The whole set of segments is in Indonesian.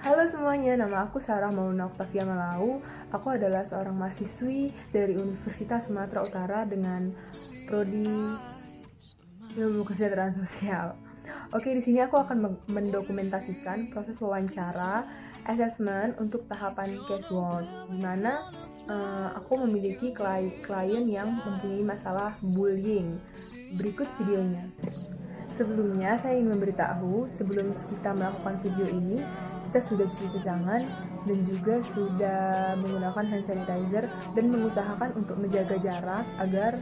Halo semuanya, nama aku Sarah Mauna Octavia Malau. Aku adalah seorang mahasiswi dari Universitas Sumatera Utara dengan prodi Ilmu Kesejahteraan Sosial. Oke, di sini aku akan mendokumentasikan proses wawancara assessment untuk tahapan casework, di mana aku memiliki klien yang mempunyai masalah bullying. Berikut videonya. Sebelumnya, saya ingin memberitahu, sebelum kita melakukan video ini, kita sudah cuci tangan dan juga sudah menggunakan hand sanitizer dan mengusahakan untuk menjaga jarak agar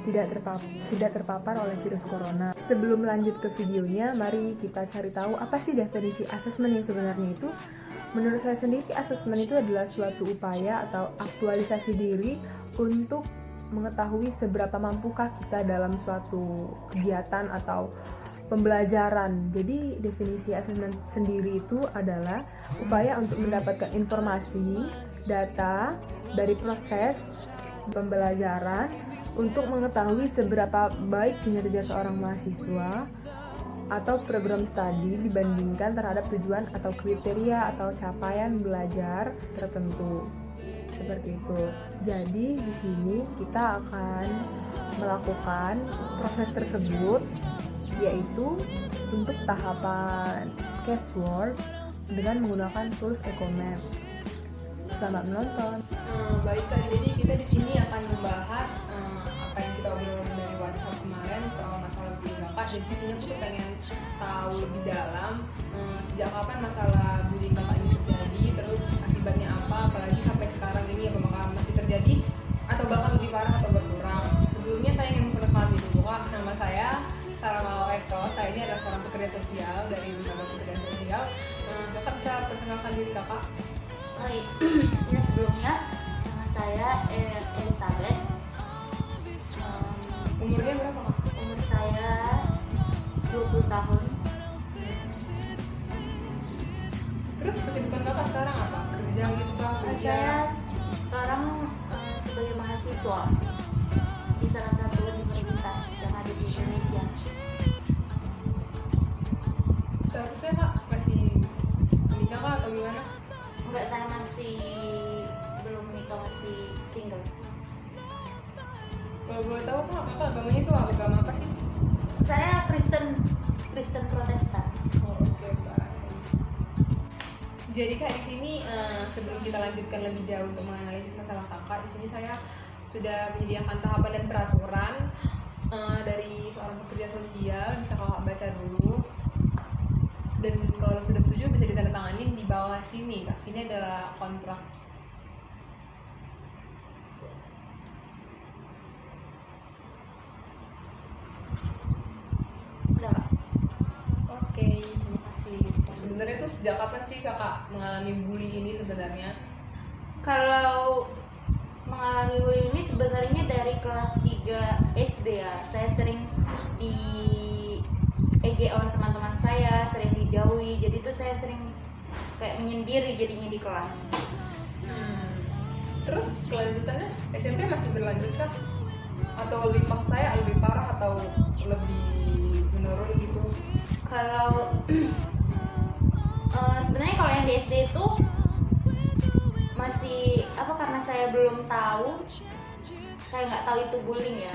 tidak terpapar oleh virus corona. Sebelum lanjut ke videonya, mari kita cari tahu apa sih definisi asesmen yang sebenarnya itu. Menurut saya sendiri, asesmen itu adalah suatu upaya atau aktualisasi diri untuk mengetahui seberapa mampukah kita dalam suatu kegiatan atau pembelajaran. Jadi definisi asesmen sendiri itu adalah upaya untuk mendapatkan informasi, data dari proses pembelajaran untuk mengetahui seberapa baik kinerja seorang mahasiswa atau program studi dibandingkan terhadap tujuan atau kriteria atau capaian belajar tertentu. Seperti itu. Jadi di sini kita akan melakukan proses tersebut, yaitu untuk tahapan casework dengan menggunakan tools Ecomap. Selamat menonton. Baik Kak, jadi kita di sini akan membahas apa yang kita obrolin dari WhatsApp kemarin soal masalah bullying Kakak. Jadi di sini aku tuh pengen tahu lebih dalam sejak kapan masalah bullying Kakak ini terjadi, terus akibatnya apa, apalagi sampai sekarang ini apakah masih terjadi atau bahkan lebih parah atau berkurang. Sebelumnya saya ingin memperkenalkan dulu Kak, nama saya Sarah Malau Exo. Saya ini adalah seorang pekerja sosial dari Lembaga Pekerjaan Sosial. Kakak bisa perkenalkan diri Kakak? Baik, ya sebelumnya nama saya Elizabeth. Umurnya berapa Kak? Umur saya 20 tahun. Terus kesibukan Kakak sekarang apa? Kerja gitu Kak? Saya sekarang sebagai mahasiswa di salah satu universitas yang ada di Indonesia. Statusnya Kak masih menikah Kak atau gimana? Enggak, saya masih belum menikah, masih single. Kalau boleh tahu Kak, Kakak agamanya itu agama apa sih? Saya Kristen Protestan. Oh, oke Kak. Jadi Kak di sini sebelum kita lanjutkan lebih jauh untuk menganalisis masalah Kakak, di sini saya sudah menyediakan tahapan dan peraturan dari seorang pekerja sosial. Bisa Kakak baca dulu. Dan kalau sudah setuju bisa ditandatangani di bawah sini Kak. Ini adalah kontrak. Enggak. Oke, terima kasih. Sebenarnya itu sejak kapan sih Kakak mengalami bully ini sebenarnya? Kalau mengalami bullying ini sebenarnya dari kelas 3 SD ya. Saya sering di EG oleh teman-teman saya, sering dijauhi. Jadi tuh saya sering kayak menyendiri jadinya di kelas. Terus kelanjutannya SMP masih berlanjut kah? Atau lebih maksud saya lebih parah atau lebih menurun gitu? Kalau sebenarnya kalau yang di SD itu masih karena saya belum tahu, saya nggak tahu itu bullying ya.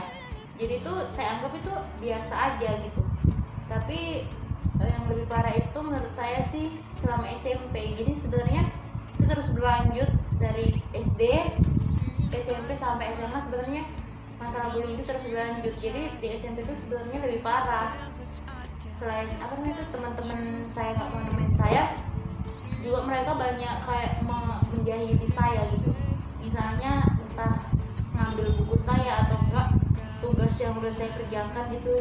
Jadi tuh saya anggap itu biasa aja gitu. Tapi yang lebih parah itu menurut saya sih selama SMP. Jadi sebenarnya itu terus berlanjut dari SD, SMP sampai SMA. Sebenarnya masalah bullying itu terus berlanjut. Jadi di SMP itu sebenarnya lebih parah. Selain itu teman-teman saya nggak mau nemenin saya, juga mereka banyak kayak menjahili saya gitu. Misalnya entah ngambil buku saya atau enggak tugas yang udah saya kerjakan itu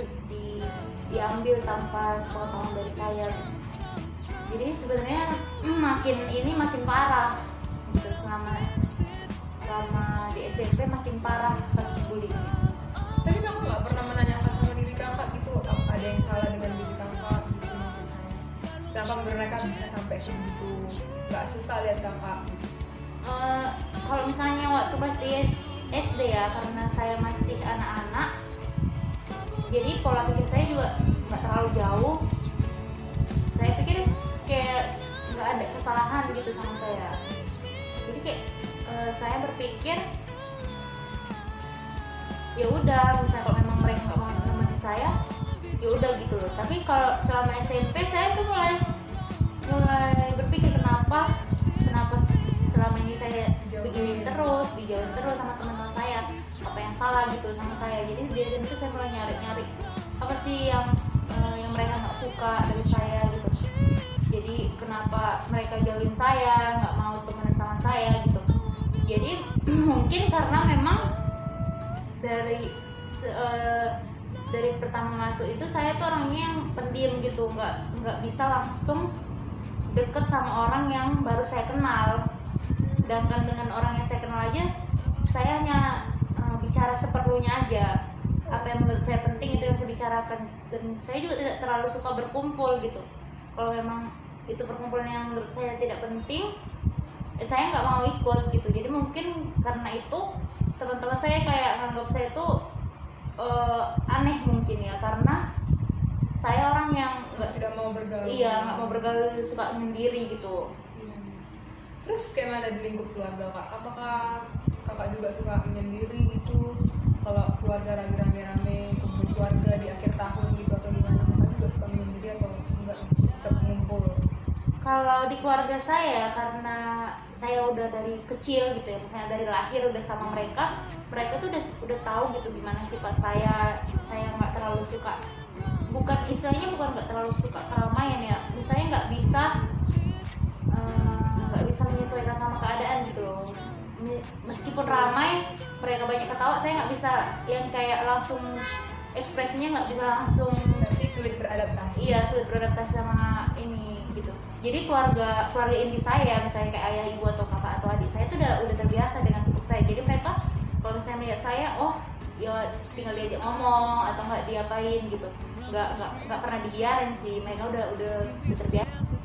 diambil tanpa sepengetahuan dari saya. Jadi sebenarnya makin parah gitu. Selama di SMP makin parah kasus bullying. Tapi Kakak nggak pernah menanyakan sama diri Kakak gitu, ada yang salah dengan diri Kakak gitu maksudnya? Kenapa mereka bisa sampai segitu nggak suka lihat Kakak? Kalau misalnya waktu pas di SD ya, karena saya masih anak-anak, jadi pola pikir saya juga nggak terlalu jauh. Saya pikir kayak nggak ada kesalahan gitu sama saya. Jadi kayak saya berpikir ya udah, misalnya kalau memang mereka nggak mau nemenin saya ya udah gitu loh. Tapi kalau selama SMP saya tuh mulai berpikir kenapa selama ini saya begini terus, dijauhin terus sama teman-teman saya, apa yang salah gitu sama saya. Jadi dari situ saya mulai nyari apa sih yang mereka nggak suka dari saya gitu. Jadi kenapa mereka jauhin saya, nggak mau temenan sama saya gitu. Jadi mungkin karena memang dari pertama masuk itu saya tuh orangnya yang pendiam gitu, nggak bisa langsung deket sama orang yang baru saya kenal. Sedangkan dengan orang yang saya kenal aja, saya hanya bicara seperlunya aja. Apa yang menurut saya penting itu yang saya bicarakan. Dan saya juga tidak terlalu suka berkumpul gitu. Kalau memang itu perkumpulan yang menurut saya tidak penting, saya nggak mau ikut gitu. Jadi mungkin karena itu teman-teman saya kayak nganggap saya itu aneh mungkin ya, karena saya orang yang tidak mau bergaul. Iya, nggak mau bergaul, suka menyendiri gitu. Terus kayak mana di lingkup keluarga kak? Apakah kakak juga suka menyendiri gitu? Kalau keluarga lagi rame-rame kumpul keluarga di akhir tahun gitu atau gimana? Kakak juga suka menyendiri atau enggak tetap ngumpul? Kalau di keluarga saya, karena saya udah dari kecil gitu ya, misalnya dari lahir udah sama mereka tuh udah tahu gitu gimana sifat saya nggak terlalu suka, istilahnya bukan nggak terlalu suka keramaian ya, misalnya nggak bisa menyesuaikan sama keadaan gitu loh. Meskipun ramai, mereka banyak ketawa, saya nggak bisa yang kayak langsung ekspresinya nggak bisa langsung. Berarti sulit beradaptasi. Iya, sulit beradaptasi sama ini gitu. Jadi keluarga inti saya, misalnya kayak ayah, ibu atau kakak atau adik saya itu udah terbiasa dengan sikap saya. Jadi mereka kalau misalnya melihat saya, oh ya tinggal diajak ngomong atau nggak diapain gitu, nggak pernah dibiarin sih. Mereka udah terbiasa.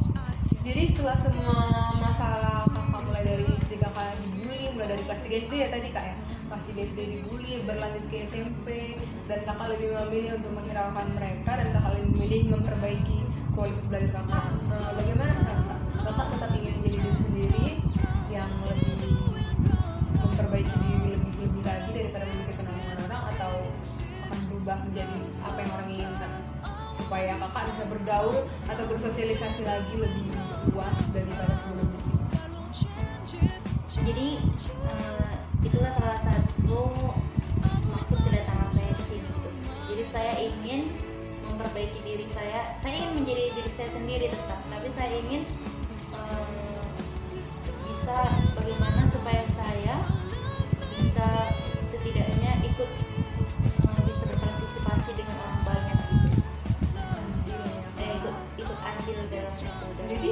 Jadi setelah semua masalah kakak mulai dari SD kakak dibully, mulai dari kelas 3 SD ya tadi kak ya, kelas 3 SD dibully, berlanjut ke SMP, dan kakak lebih memilih untuk menghiraukan mereka dan kakak lebih memilih memperbaiki kualitas belajar kakak. Bagaimana sekarang kak? Kakak tetap ingin menjadi diri sendiri yang lebih memperbaiki diri lebih lagi daripada memikirkan omongan orang, atau akan berubah menjadi apa yang orang inginkan supaya kakak bisa bergaul atau bersosialisasi lagi lebih luas daripada sebelumnya? Jadi itulah salah satu maksud kedatangan saya ke sini gitu. Jadi saya ingin memperbaiki diri saya ingin menjadi diri saya sendiri tetap, tapi saya ingin bisa bagaimana supaya saya bisa setidaknya bisa berpartisipasi dengan orang banyak gitu. Ikut andil dalam itu. Jadi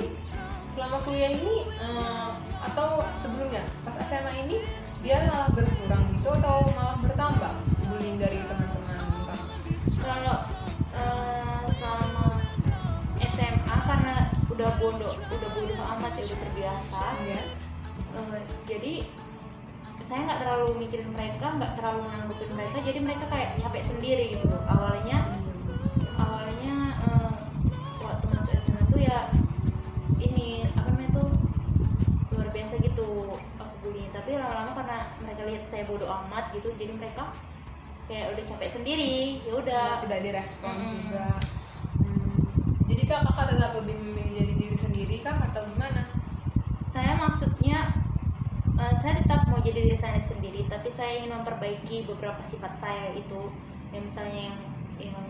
selama kuliah ini atau sebelumnya pas SMA ini dia malah berkurang gitu atau malah bertambah bullying dari teman-teman kakak? Kalau selama SMA karena udah bodoh amat ya, udah terbiasa Ya. Jadi saya nggak terlalu mikirin mereka, nggak terlalu nanggupin mereka, jadi mereka kayak capek sendiri gitu loh. Awalnya waktu masuk SMA tuh ya ini apa namanya tuh luar biasa gitu aku bullying, tapi lama-lama karena mereka lihat saya bodoh amat gitu, jadi mereka kayak udah capek sendiri, ya udah Tidak direspon juga. Jadi kakak tetap lebih memilih jadi diri sendiri kah atau gimana? saya maksudnya saya tetap mau jadi diri saya sendiri, tapi saya ingin memperbaiki beberapa sifat saya itu, yang misalnya yang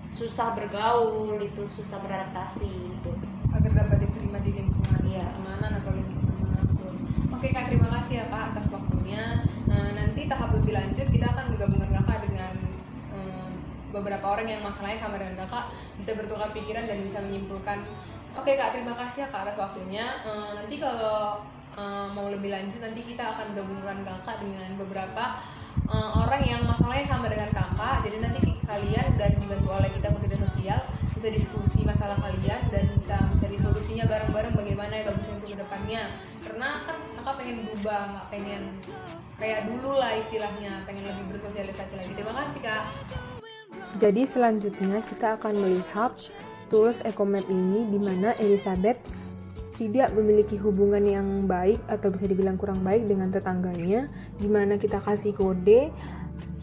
susah bergaul, itu susah beradaptasi gitu. Agar dapat diterima di lingkungan Iya. pertemanan atau lingkungan manapun. Oke kak, terima kasih ya kak atas waktunya. Nanti tahap lebih lanjut kita akan menggabungkan kakak dengan beberapa orang yang masalahnya sama dengan kakak, bisa bertukar pikiran dan bisa menyimpulkan. Oke kak, terima kasih ya kak atas waktunya. Nanti kalau mau lebih lanjut, nanti kita akan gabungkan kakak dengan beberapa orang yang masalahnya sama dengan kakak. Jadi nanti kalian dan dibantu oleh kita pekerja sosial bisa diskusi masalah kalian dan bisa mencari solusinya bareng-bareng bagaimana yang bagus untuk kedepannya. Karena kan kakak pengen berubah, nggak pengen kayak dulu lah istilahnya, pengen lebih bersosialisasi lagi. Terima kasih kak. Jadi selanjutnya kita akan melihat tools EcoMap ini, di mana Elizabeth tidak memiliki hubungan yang baik atau bisa dibilang kurang baik dengan tetangganya, di mana kita kasih kode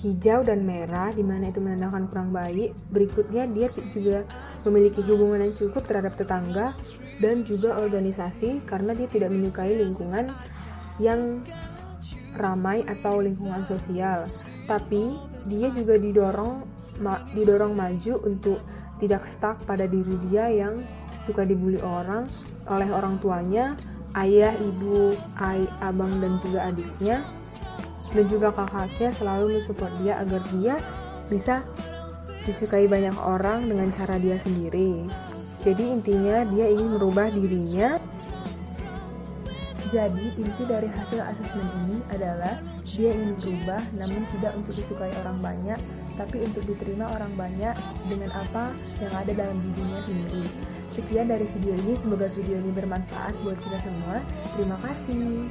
hijau dan merah, di mana itu menandakan kurang baik. Berikutnya dia juga memiliki hubungan yang cukup terhadap tetangga dan juga organisasi karena dia tidak menyukai lingkungan yang ramai atau lingkungan sosial. Tapi dia juga didorong maju untuk tidak stuck pada diri dia yang suka dibully oleh orang tuanya, ayah, ibu, abang dan juga adiknya, dan juga kakaknya selalu mensupport dia agar dia bisa disukai banyak orang dengan cara dia sendiri. Jadi intinya dia ingin merubah dirinya. Jadi inti dari hasil asesmen ini adalah dia ingin berubah namun tidak untuk disukai orang banyak, tapi untuk diterima orang banyak dengan apa yang ada dalam dirinya sendiri. Sekian dari video ini, semoga video ini bermanfaat buat kita semua. Terima kasih.